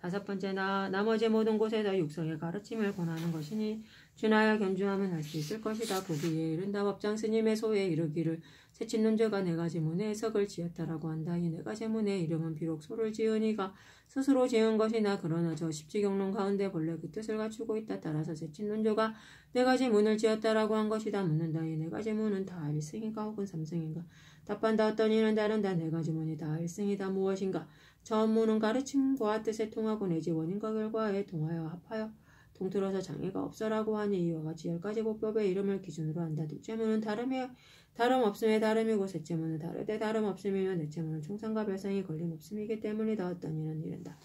다섯 번째, 나머지 모든 곳에서 육성의 가르침을 권하는 것이니 준하여 견주하면 할 수 있을 것이다. 보기에 이른다. 법장 스님의 소에 이르기를 새친논제가 4가지 문의 해석을 지었다라고 한다. 이 4가지 문의 이름은 비록 소를 지으니가 스스로 지은 것이나 그러나 저 십지경론 가운데 본래 그 뜻을 갖추고 있다. 따라서 새친논조가 4가지 문을 지었다라고 한 것이다. 묻는다. 이 4가지 문은 다 1승인가 혹은 3승인가? 답한다. 어떤 이는 다른다. 4가지 문이 다 1승이다. 무엇인가? 처음 문은 가르침과 뜻에 통하고 내지 원인과 결과에 통하여 합하여 통틀어서 장애가 없어라고 하니 이와 같이 10가지 법법의 이름을 기준으로 한다. 둘째 문은 다름 없음의 다름이고 셋째 문은 다르되 다름 없음이며 넷째 문은 총상과 별상이 걸림 없음이기 때문이다. 어떤 이는 이른다.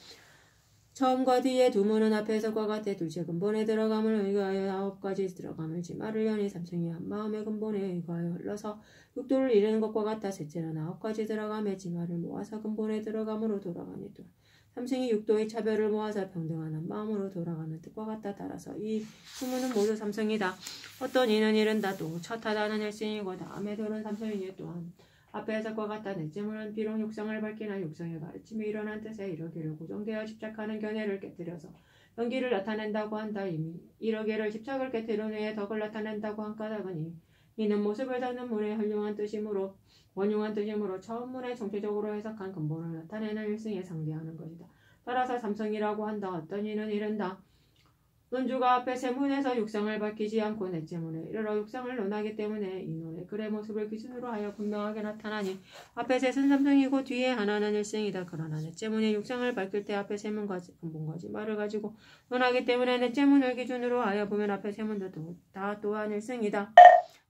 처음과 뒤에 두 문은 앞에서과 같아 둘째 근본에 들어감을 의거하여 9가지 들어감을 지말을 연이 삼성이 한마음의 근본에 의거하여 흘러서 육도를 이루는 것과 같아 셋째는 9가지 들어감의 지말을 모아서 근본에 들어감으로 돌아가니 또 삼성이 육도의 차별을 모아서 평등한 한마음으로 돌아가는 뜻과 같다. 따라서 이 수문은 모두 삼성이다. 어떤 이는 이른다. 또 첫하다는 일생이고 다음에 들은 삼성이니 또한 앞의 해석과 같다. 넷째 문은 비록 육성을 밝히나 육성의 가르침이 일어난 뜻에 이러기를 고정되어 집착하는 견해를 깨뜨려서 연기를 나타낸다고 한다. 이미 이러기를 집착을 깨뜨린 후에 덕을 나타낸다고 한 까닭은 이는 모습을 닦는 문의 훌륭한 뜻이므로 원흉한 뜻이므로 처음 문에 정체적으로 해석한 근본을 나타내는 일승에 상대하는 것이다. 따라서 삼성이라고 한다. 어떤 이는 이른다. 논주가 앞에 세 문에서 육성을 밝히지 않고 넷째 문에 이르러 육성을 논하기 때문에 이 논의 글의 모습을 기준으로 하여 분명하게 나타나니 앞에 셋은 삼성이고 뒤에 하나는 일승이다. 그러나 넷째 문이 육성을 밝힐 때 앞에 세 문과 근본과 지말을 가지고 논하기 때문에 넷째 문을 기준으로 하여 보면 앞에 세 문도 다 또한 일승이다.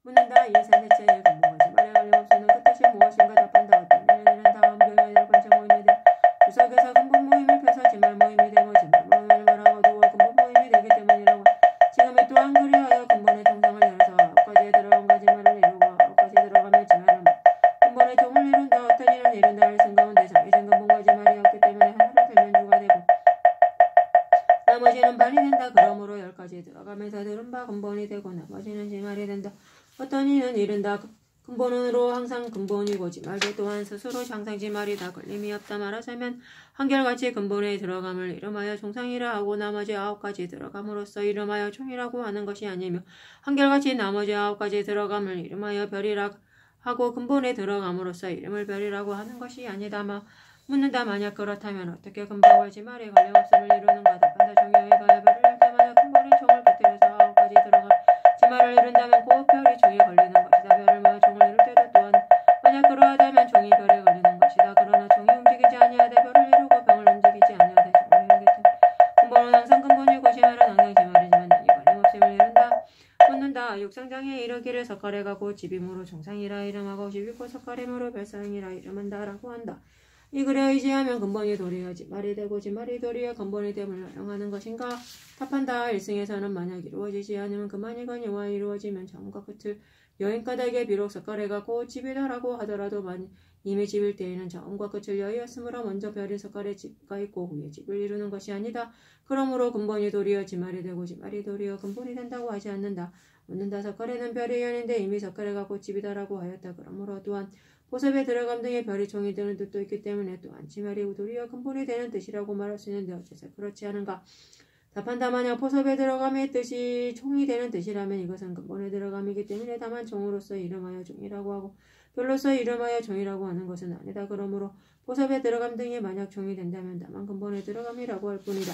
묻는다. 이 세 넷째의 근본과 지말에 걸림없이는 그 뜻이 무엇인가 답한다. 어떤 이는 이른다. 엄경의 열 번째 모임이 돼 주석에서 근본 모임을 펴서 지말 모임이 되고 지말 모임을 말하고도 근본 모임이 되기 때문이라고. 지금이 또한 그리하여 근본의 정상을 열어서 9가지에 들어감과 지말을 이루고 9가지 들어가며 지말을 근본의 종을 이룬다. 어떤 이는 이룬다. 일승 가운데 정해진 근본과 지말이 없기 때문에 하나로 들면주가 되고 나머지는 발이 된다. 그러므로 10가지에 들어가면서 들은 바 근본이 되고 나머지는 지말이 된다. 어떤 이는 이른다. 근본으로 항상 근본이고 지말도 또한 스스로 항상 지말이다. 걸림이 없다. 말하자면 한결같이 근본에 들어감을 이름하여 종상이라 하고 나머지 9가지 들어감으로써 이름하여 총이라고 하는 것이 아니며 한결같이 나머지 9가지 들어감을 이름하여 별이라 하고 근본에 들어감으로써 이름을 별이라고 하는 것이 아니다. 묻는다. 만약 그렇다면 어떻게 근본과 지말의 걸림없음을 이루는가. 답한다. 종이 의거하여 별을 할 때마다 근본이 총을 곁들여서 9가지 들어감 지말을 이룬다면 그 별이 종이 걸리는 것이다. 별을 모아 종을 이룰 때도 또한 만약 그러하다면 종이 별에 걸리는 것이다. 그러나 종이 움직이지 아니하되 별을 이루고 병을 움직이지 아니하되 종을 이루겠다. 근본은 항상 근본이고 지말은 항상 지말이지만 이 걸림없음을 이룬다. 묻는다. 육상장에 이르기를 석가래가 곧 집임으로 종상이라 이름하고 집이고 석가래므로 별상이라 이름한다 라고 한다. 이 글에 의지하면 근본이 도리어 지말이 되고 지말이 도리어 근본이 됨을 허용하는 것인가? 답한다. 일승에서는 만약 이루어지지 않으면 그만이거니와 이루어지면 처음과 끝을 여인까닭에 비록 석가래가 곧 집이다라고 하더라도 이미 집일 때에는 처음과 끝을 여이였으므로 먼저 별인 석가래 집가 있고 후에 집을 이루는 것이 아니다. 그러므로 근본이 도리어 지말이 되고 지말이 도리어 근본이 된다고 하지 않는다. 묻는다. 석가래는 별의 연인데 이미 석가래가 곧 집이다라고 하였다. 그러므로 또한 보섭에 들어감 등의 별이 총이 되는 뜻도 있기 때문에 또한 지말이 도리어 근본이 되는 뜻이라고 말할 수 있는데 어째서 그렇지 않은가? 답한다. 만약 보섭에 들어감의 뜻이 총이 되는 뜻이라면 이것은 근본에 들어감이기 때문에 다만 종으로서 이름하여 종이라고 하고 별로서 이름하여 종이라고 하는 것은 아니다. 그러므로 보섭에 들어감 등이 만약 종이 된다면 다만 근본에 들어감이라고 할 뿐이다.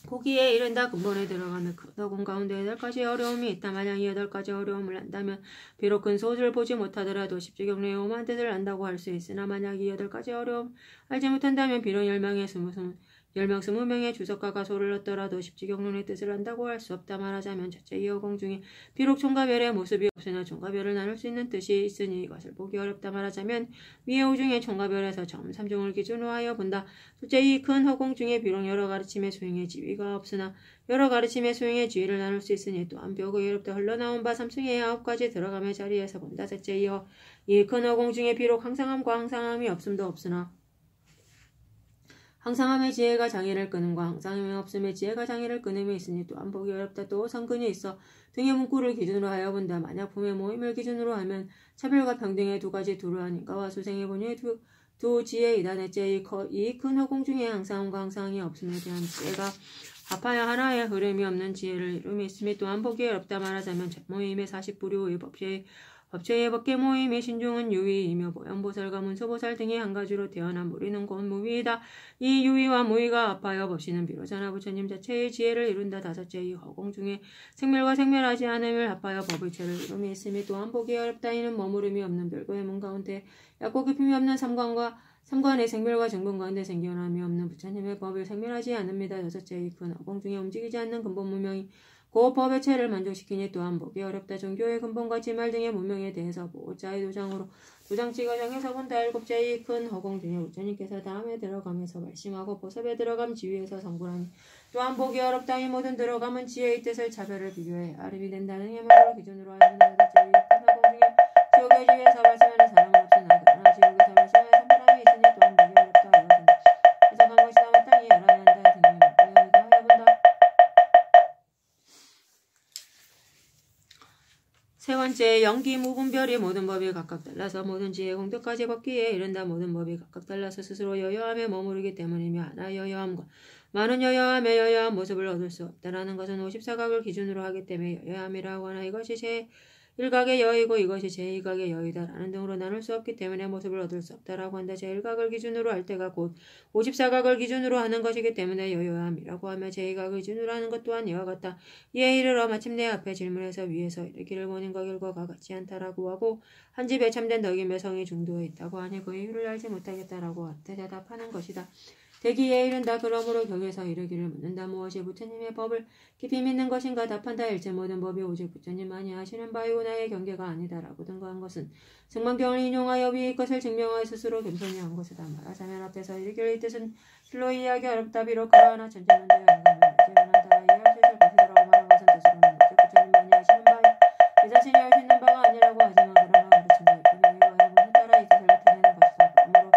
보기에 이른다. 근본에 들어가면 그 덕운 가운데 8가지 어려움이 있다. 만약 이 8가지 어려움을 안다면 비록 큰 소수를 보지 못하더라도 십지경례의 오만 뜻을 안다고 할 수 있으나 만약 이 8가지 어려움 알지 못한다면 비록 10명 20명의 주석가 가소를 얻더라도 십지경론의 뜻을 안다고 할 수 없다. 말하자면 첫째 이 허공 중에 비록 총과 별의 모습이 없으나 총과 별을 나눌 수 있는 뜻이 있으니 이것을 보기 어렵다. 말하자면 위의 오 중에 총과 별에서 처음 3종을 기준으로 하여 본다. 둘째 이 큰 허공 중에 비록 여러 가르침의 수행의 지위가 없으나 여러 가르침의 수행의 지위를 나눌 수 있으니 또한 벽의 예롭다 흘러나온 바 삼승의 9가지 들어감의 자리에서 본다. 셋째 이 큰 허공 중에 비록 항상함과 항상함이 없음도 없으나 항상함의 지혜가 장애를 끄는과 항상함의 없음의 지혜가 장애를 끄음이 있으니 또한 보기 어렵다. 또 상근이 있어 등의 문구를 기준으로 하여 본다. 만약 품의 모임을 기준으로 하면 차별과 평등의 2가지 두루한 인가와 수생의 본유의 두 지혜이다. 넷째 이 큰 허공 중에 항상함과 항상함이 없음에 대한 지혜가 합하여 하나의 흐름이 없는 지혜를 이룸이 있음이 또한 보기 어렵다. 말하자면 모임의 40부류의 법체의 법계 모임의 신중은 유의이며 보현보살과 문서보살 등의 한 가지로 태어난 무리는 곧 무위이다. 이 유의와 무의가 합하여 법시는 비로자나 부처님 자체의 지혜를 이룬다. 다섯째 이 허공 중에 생멸과 생멸하지 않음을 합하여 법의체를 이룸이 있음이 또한 보기 어렵다. 이는 머무름이 없는 별거의 문 가운데 얕고 깊음이 없는 삼관의 생멸과 정분 가운데 생겨남이 없는 부처님의 법을 생멸하지 않습니다. 여섯째 이 큰 허공 중에 움직이지 않는 근본 무명이 그 법의 체를 만족시키니 또한 보기 어렵다. 종교의 근본과 지말 등의 문명에 대해서 보호자의 도장으로 도장 찍어 정해서 본다. 7제의 큰 허공 중에 부처님께서 다음에 들어가면서 말씀하고 보섭에 들어감 지위에서 성불하니 또한 보기 어렵다. 이 모든 들어감은 지혜의 뜻을 차별을 비교해 아름이 된다는 해명을 기준으로 하여 본다. 8제의 큰 허공 중에 지옥의 지위에서 말씀하는 사람은 없으나 그러나 지옥에서 말씀하는 성불함이 있으니 또한 보기 어렵다. 이것은 해석한 것이다. 마땅히 알아야 한다. 등의 문구에 의하여 본다. 세 번째, 영기 무분별이 모든 법이 각각 달라서 모든 지혜의 공덕까지 벗기에 이른다. 모든 법이 각각 달라서 스스로 여여함에 머무르기 때문이며 하나의 여여함과 많은 여여함의 여여한 모습을 얻을 수 없다라는 것은 54각을 기준으로 하기 때문에 여여함이라고 하나 이것이 제1각의 여이고 이것이 제2각의 여이다라는 등으로 나눌 수 없기 때문에 모습을 얻을 수 없다라고 한다. 제1각을 기준으로 할 때가 곧 54각을 기준으로 하는 것이기 때문에 여여함이라고 하며 제2각을 기준으로 하는 것 또한 이와 같다. 이에 이르러 마침내 앞에 질문에서 위에서 이르기를 본인과 결과가 같지 않다라고 하고 한 집에 참된 덕이며 성이 중도에 있다고 하니 그 이유를 알지 못하겠다라고 대답하는 것이다. 대기에 이른다. 그러므로 경에서 이르기를 묻는다. 무엇이 부처님의 법을 깊이 믿는 것인가 답한다. 일체 모든 법이 오직 부처님만이 하시는 바이고 나의 경계가 아니다라고 등거한 것은 승만경을 인용하여 위의 것을 증명하여 스스로 겸손히 한 것이다. 말하자면 앞에서 이르기를 이 뜻은 실로 이해하기 어렵다. 비록 그러하나 천지만주의 영감을 제외한다. 이해할 수 있을 것이다라고 말한 것은 뜻으로는 오직 부처님만이 하시는 바이 그 자신이 할 수 있는 바가 아니라고 하지만 그러나 가르친 바 있고 이와 해보니 따라 이 뜻을 나타내는 것이다. 그러므로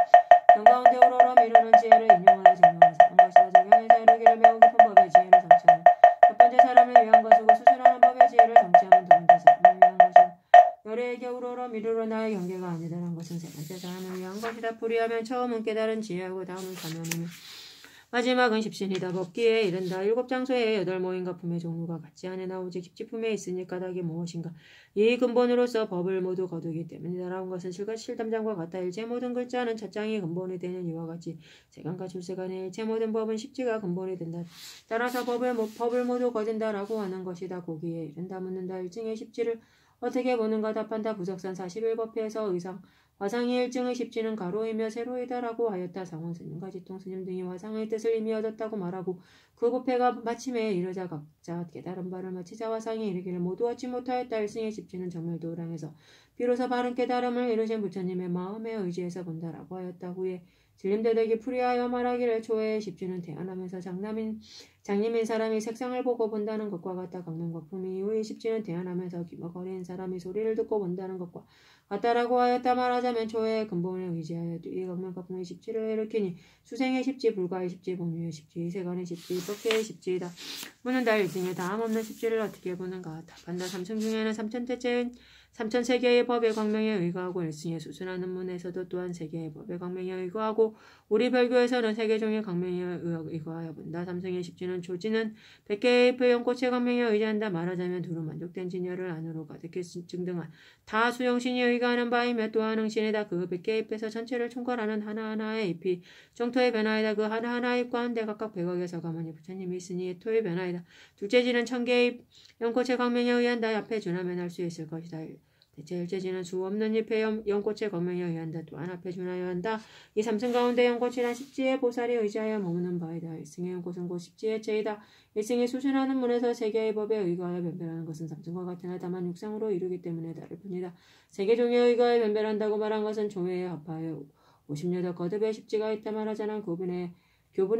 경가운데 우러러 미루는 지혜를 인용하여 증명해서 한 것이다. 적용해서 이르기를 매우 깊은 법의 지혜를 성취하는 첫 번째 사람을 위한 것이고 수술하는 법의 지혜를 성취하는 두 번째 사람을 위한 것이고 열애에게 우러러 미루러 나의 경계가 아니다라는 것은 세 번째 사람을 위한 것이다. 불이하면 처음은 깨달은 지혜하고 다음은 사면이며 마지막은 십신이다. 법기에 이른다. 7장소에 8모임과 품의 종류가 같지 않으나 오직 십지품에 있으니 까닭이 무엇인가. 이 근본으로서 법을 모두 거두기 때문이다라는 것은 실담장과 같다. 일체 모든 글자는 첫장이 근본이 되는 이와 같이 세간과 출세간의 일체 모든 법은 십지가 근본이 된다. 따라서 법을 모두 거둔다라고 하는 것이다. 고기에 이른다. 묻는다. 일증의 십지를 어떻게 보는가 답한다. 부석산 41법회에서 의상 화상이 일증의 십지는 가로이며 세로이다라고 하였다. 상원스님과 지통스님 등이 화상의 뜻을 이미 얻었다고 말하고 그 법회가 마침에 이르자 각자 깨달은 바를 마치자 화상이 이르기를 모두 얻지 못하였다. 일승의 십지는 정멸도량에서 비로소 바른 깨달음을 이루신 부처님의 마음에 의지해서 본다라고 하였다. 후에 진림대덕이 풀이하여 말하기를 초회의 십지는 태어나면서 장님인 사람이 색상을 보고 본다는 것과 같다. 강명과 품이 이후의 십지는 태어나면서 귀머거리인 사람이 소리를 듣고 본다는 것과 같다라고 하였다. 말하자면 초회의 근본을 의지하여 이 강명과 품의 십지를 일으키니 수생의 십지, 불가의 십지, 본유의 십지, 세간의 십지, 법계의 십지이다. 묻는다. 일승의 다음 없는 십지를 어떻게 보는가 답한다. 삼층 중에는 삼천세계의 법의 광명에 의거하고 일승의 수순하는 문에서도 또한 세계의 법의 광명에 의거하고 우리 별교에서는 세계종의 광명에 의거하여 본다. 삼승의 십지는 조지는 100개의 연꽃의 광명에 의지한다. 말하자면 두루 만족된 진여를 안으로 가득히 증등한 다 수용신이 의거하는 바이며 또한 응신이다. 그 100개의 잎에서 전체를 총괄하는 하나하나의 잎이 정토의 변화이다. 그 하나하나의 잎 가운데 각각 100억의 서가모니 부처님이 있으니 토의 변화이다. 둘째지는 1000개의 연꽃의 광명에 의한다. 앞에 준하면 할 수 있을 것이다. 대체 일제지는 수 없는 잎의 연꽃의 광명에 의한다. 또한 앞에 준하여 한다. 이 삼승 가운데 연꽃이란 십지의 보살이 의지하여 머무는 바이다. 일승의 연꽃은 곧 십지의 체이다. 일승이 수순하는 문에서 세계의 법에 의거하여 변별하는 것은 삼승과 같으나 다만 육상으로 이루기 때문에 다를 뿐이다. 세계종에 의거하여 변별한다고 말한 것은 종회에 합하여 58 거듭의 십지가 있다 말하자나 교분의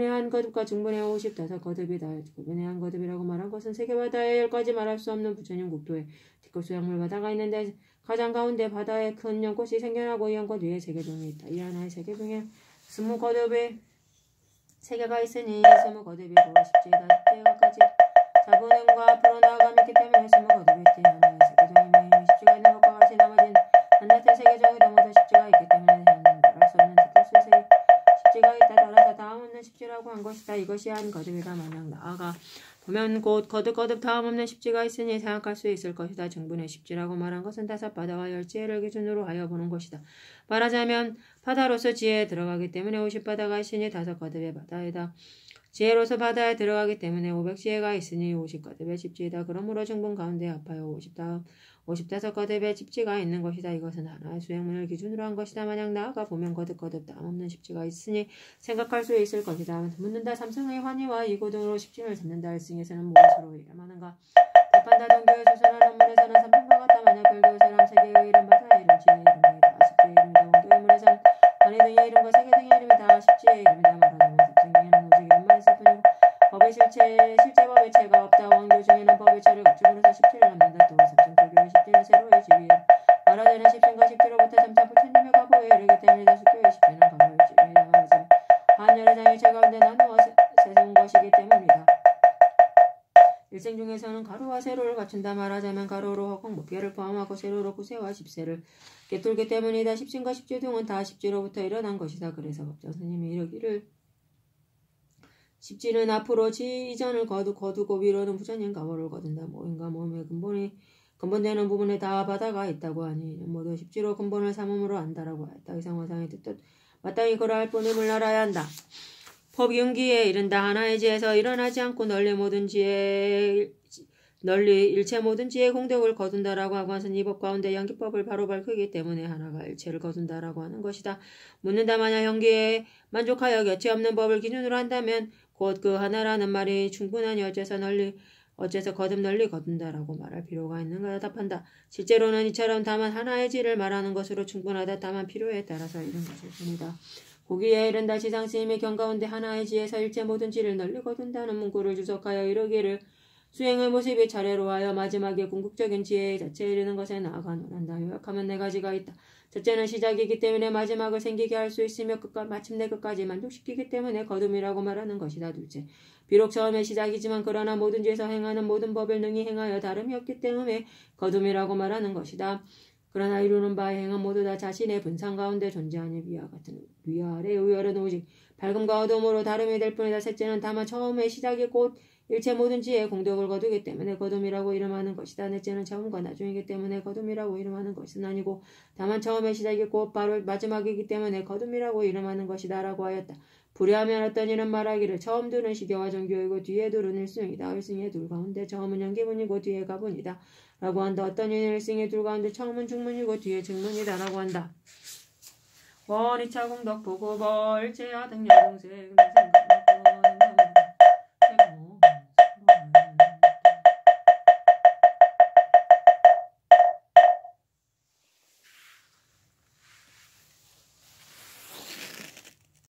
한 거듭과 중분의 55거듭이다. 교분의 한 거듭이라고 말한 것은 세계바다에 10가지 말할 수 없는 부처님 국도에 뒷골 수양물 바다가 있는데 가장 가운데 바다에 큰 연꽃이 생겨나고 이 연꽃 위에 세계종이 있다. 이 하나의 세계종에 20거듭의 세계가 있으니 20거듭이 고 십지이다. 십지가까지 자본행과 앞으로 나아가면 있기 때문에 20거듭이 있지. 하나의 세계종이며 이미 십지가 있는 것과 같이 나머진 한낱의 세계종에도 모두 십지가 있기 때문에 말할 수 없는 뒷골 수의 십지가 있다. 따라서 다음 없는 십지라고 한 것이다. 이것이 한 거듭이다. 만약 나아가 보면 곧 거듭 다음 없는 십지가 있으니 생각할 수 있을 것이다. 정분의 십지라고 말한 것은 5바다와 10지혜를 기준으로 하여 보는 것이다. 말하자면 바다로서 지혜에 들어가기 때문에 50바다가 있으니 5거듭의 바다이다. 지혜로서 바다에 들어가기 때문에 500지혜가 있으니 50거듭의 집지이다. 그러므로 중분 가운데 합하여 55거듭의 집지가 있는 것이다. 이것은 하나의 수행문을 기준으로 한 것이다. 만약 나아가 보면 거듭 땀없는 집지가 있으니 생각할 수 있을 것이다. 묻는다. 삼성의 환희와 이고등으로 십진을 잡는다. 일승에서는 무엇으로 이름하는가? 답한다. 동교의 조선한 원문에서는 삼성과 같다. 만약 별교의 사람 세계의 이름 바다의 이름 지혜의 이름이다. 십지의 이름이다. 원교의 문에서는 관의 등의 이름과 세계 등의 이름이다. 십지의 이름이다. 말하자면 삼성에는 오직 이름만 있을 뿐이고 법의 실제 법의 체가 없다. 원교 중에는 법의 체를 극중으로서 십지를 남는다. 또 삼성 불교의 십지는 세로의 지위에 말하자는 십진과 십지로부터 삼차 부처님의 가보에 이르기 때문에 다수교의 십지는 가보의 지위에 말하자면 한열의 장일체 가운데 나누어 세운 것이기 때문이다. 일생 중에서는 가로와 세로를 갖춘다. 말하자면 가로로 허공 목계를 포함하고 세로로 구세와 십세를 꿰뚫기 때문이다. 십진과 십지 등은 다 십지로부터 일어난 것이다. 그래서 법정 스님이 이르기를 십지는 앞으로 지 이전을 거두고 위로는 부처님 가보를 거둔다. 모임과 모임의 근본되는 부분에 다 바다가 있다고 하니 이는 모두 십지로 근본을 삼음으로 안다라고 하였다. 의상화상의 뜻도 마땅히 그러할 뿐임을 알아야 한다. 법윤기에 이른다. 하나의 지에서 일어나지 않고 널리 일체 모든 지의 공덕을 거둔다라고 하고 한선 이 법 가운데 연기법을 바로 밝히기 때문에 하나가 일체를 거둔다라고 하는 것이다. 묻는다. 만약 연기에 만족하여 곁이 없는 법을 기준으로 한다면 곧 그 하나라는 말이 충분하니 어째서 거듭 널리 거둔다라고 말할 필요가 있는가? 답한다. 실제로는 이처럼 다만 하나의 지를 말하는 것으로 충분하다. 다만 필요에 따라서 이런 것일 뿐이다. 고기에 이른다. 지상스님의 경가운데 하나의 지에서 일체 모든 지를 널리 거둔다는 문구를 주석하여 이르기를 수행의 모습이 차례로 하여 마지막에 궁극적인 지혜의 자체에 이르는 것에 나아가 논한다. 요약하면 네 가지가 있다. 첫째는 시작이기 때문에 마지막을 생기게 할 수 있으며 마침내 끝까지 만족시키기 때문에 거둠이라고 말하는 것이다. 둘째, 비록 처음에 시작이지만 그러나 모든 지에서 행하는 모든 법을 능히 행하여 다름이 없기 때문에 거둠이라고 말하는 것이다. 그러나 이루는 바의 행은 모두 다 자신의 분상 가운데 존재하니 위와 아래의 우열은 오직 밝음과 어둠으로 다름이 될 뿐이다. 셋째는 다만 처음의 시작이 곧 일체 모든 지혜의 공덕을 거두기 때문에 거둠이라고 이름하는 것이다. 넷째는 처음과 나중이기 때문에 거둠이라고 이름하는 것은 아니고 다만 처음의 시작이 곧 바로 마지막이기 때문에 거둠이라고 이름하는 것이다 라고 하였다. 불의하면 어떤 이는 말하기를 처음 둘은 시계와 정교이고 뒤에 둘은 일승이다. 일승의 둘 가운데 처음은 연기문이고 뒤에 가문이다 라고 한다. 어떤 이는 일승의 둘 가운데 처음은 중문이고 뒤에 증문이다 라고 한다. 원이차 공덕 보고벌 제하 등 여동생